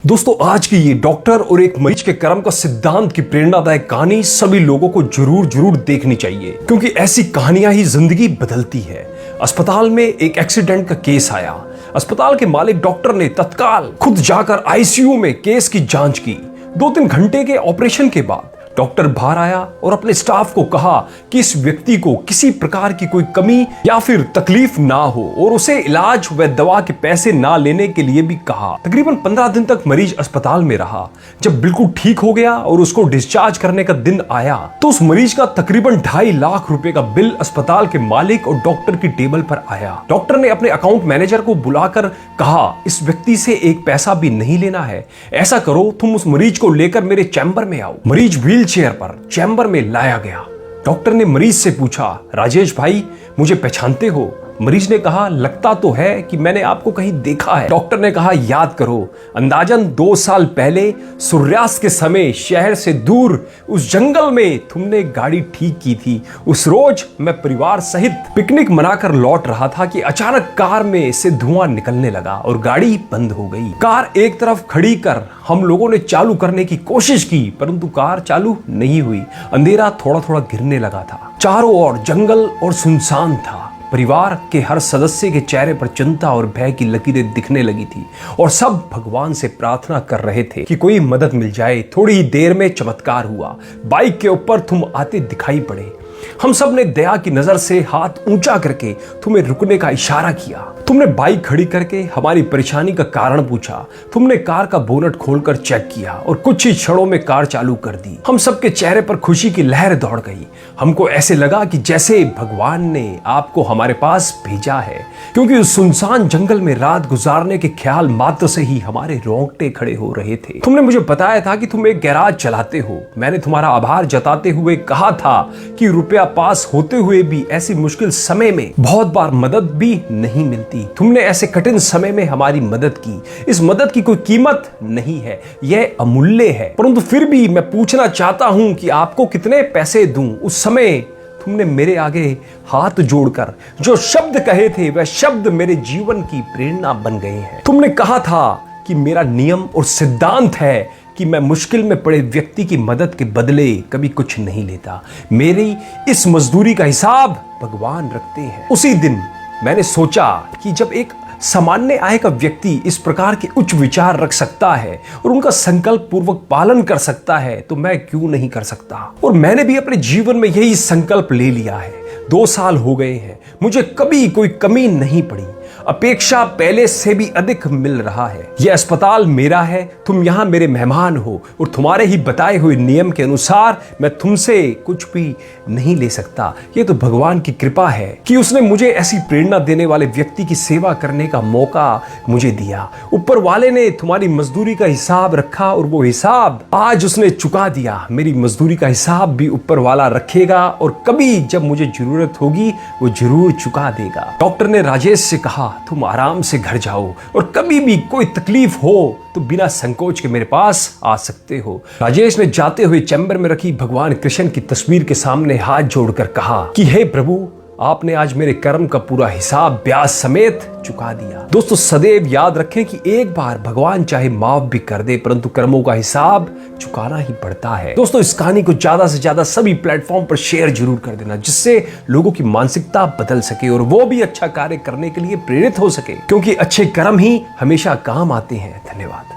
दोस्तों, आज की ये डॉक्टर और एक मरीज के कर्म का सिद्धांत की प्रेरणादायक कहानी सभी लोगों को जरूर देखनी चाहिए, क्योंकि ऐसी कहानियां ही जिंदगी बदलती है। अस्पताल में एक एक्सीडेंट का केस आया। अस्पताल के मालिक डॉक्टर ने तत्काल खुद जाकर आईसीयू में केस की जांच की। 2-3 घंटे के ऑपरेशन के बाद डॉक्टर बाहर आया और अपने स्टाफ को कहा कि इस व्यक्ति को किसी प्रकार की कोई कमी या फिर तकलीफ ना हो और उसे इलाज व दवा के पैसे ना लेने के लिए भी कहा। तकरीबन 15 दिन तक मरीज अस्पताल में रहा। जब बिल्कुल ठीक हो गया और उसको डिस्चार्ज करने का दिन आया तो उस मरीज का तकरीबन 2.5 लाख रुपए का बिल अस्पताल के मालिक और डॉक्टर की टेबल पर आया। डॉक्टर ने अपने अकाउंट मैनेजर को बुलाकर कहा, इस व्यक्ति से एक पैसा भी नहीं लेना है। ऐसा करो, तुम उस मरीज को लेकर मेरे चैम्बर में आओ। मरीज व्हील चेयर पर चैम्बर में लाया गया। डॉक्टर ने मरीज से पूछा, राजेश भाई, मुझे पहचानते हो? मरीज ने कहा, लगता तो है कि मैंने आपको कहीं देखा है। डॉक्टर ने कहा, याद करो, अंदाजन 2 साल पहले सूर्यास्त के समय शहर से दूर उस जंगल में तुमने गाड़ी ठीक की थी। उस रोज मैं परिवार सहित पिकनिक मनाकर लौट रहा था कि अचानक कार में से धुआं निकलने लगा और गाड़ी बंद हो गई। कार एक तरफ खड़ी कर हम लोगों ने चालू करने की कोशिश की, परंतु कार चालू नहीं हुई। अंधेरा थोड़ा थोड़ा गिरने लगा था। चारों ओर जंगल और सुनसान था। परिवार के हर सदस्य के चेहरे पर चिंता और भय की लकीरें दिखने लगी थी और सब भगवान से प्रार्थना कर रहे थे कि कोई मदद मिल जाए। थोड़ी ही देर में चमत्कार हुआ। बाइक के ऊपर तुम आते दिखाई पड़े। हम सब ने दया की नजर से हाथ ऊंचा करके तुम्हें रुकने का इशारा किया। तुमने बाइक खड़ी करके हमारी परेशानी का कारण पूछा। तुमने कार का बोनट खोलकर चेक किया और कुछ ही क्षणों में कार चालू कर दी। हम सबके चेहरे पर खुशी की लहर दौड़ गई। हमको ऐसे लगा कि जैसे भगवान ने आपको हमारे पास भेजा है, क्योंकि उस सुनसान जंगल में रात गुजारने के ख्याल मात्र से ही हमारे रोंगटे खड़े हो रहे थे। तुमने मुझे बताया था कि तुम एक गैराज चलाते हो। मैंने तुम्हारा आभार जताते हुए कहा था कि रुपया पास होते हुए भी ऐसी मुश्किल समय में बहुत बार मदद भी नहीं मिलती। तुमने ऐसे कठिन समय में हमारी मदद की। इस मदद की कोई कीमत नहीं है, यह अमूल्य है। परंतु फिर भी मैं पूछना चाहता हूं कि आपको कितने पैसे दूं? उस समय तुमने मेरे आगे हाथ जोड़कर जो शब्द कहे थे वह शब्द मेरे जीवन की प्रेरणा बन गए हैं। तुमने कहा था कि मेरा नियम और सिद्धांत है कि मैं मुश्किल में पड़े व्यक्ति की मदद के बदले कभी कुछ नहीं लेता। मेरी इस मजदूरी का हिसाब भगवान रखते हैं। उसी दिन मैंने सोचा कि जब एक सामान्य आय का व्यक्ति इस प्रकार के उच्च विचार रख सकता है और उनका संकल्प पूर्वक पालन कर सकता है तो मैं क्यों नहीं कर सकता। और मैंने भी अपने जीवन में यही संकल्प ले लिया है। 2 साल हो गए हैं, मुझे कभी कोई कमी नहीं पड़ी। अपेक्षा पहले से भी अधिक मिल रहा है। यह अस्पताल मेरा है, तुम यहाँ मेरे मेहमान हो और तुम्हारे ही बताए हुए नियम के अनुसार मैं तुमसे कुछ भी नहीं ले सकता। ये तो भगवान की कृपा है कि उसने मुझे ऐसी प्रेरणा देने वाले व्यक्ति की सेवा करने का मौका मुझे दिया। ऊपर वाले ने तुम्हारी मजदूरी का हिसाब रखा और वो हिसाब आज उसने चुका दिया। मेरी मजदूरी का हिसाब भी ऊपर वाला रखेगा और कभी जब मुझे जरूरत होगी वो जरूर चुका देगा। डॉक्टर ने राजेश से कहा, तुम आराम से घर जाओ और कभी भी कोई तकलीफ हो तो बिना संकोच के मेरे पास आ सकते हो। राजेश ने जाते हुए चैम्बर में रखी भगवान कृष्ण की तस्वीर के सामने हाथ जोड़कर कहा कि हे प्रभु, आपने आज मेरे कर्म का पूरा हिसाब ब्याज समेत चुका दिया। दोस्तों, सदैव याद रखें कि एक बार भगवान चाहे माफ भी कर दे, परंतु कर्मों का हिसाब चुकाना ही पड़ता है। दोस्तों, इस कहानी को ज्यादा से ज्यादा सभी प्लेटफॉर्म पर शेयर जरूर कर देना, जिससे लोगों की मानसिकता बदल सके और वो भी अच्छा कार्य करने के लिए प्रेरित हो सके, क्योंकि अच्छे कर्म ही हमेशा काम आते हैं। धन्यवाद।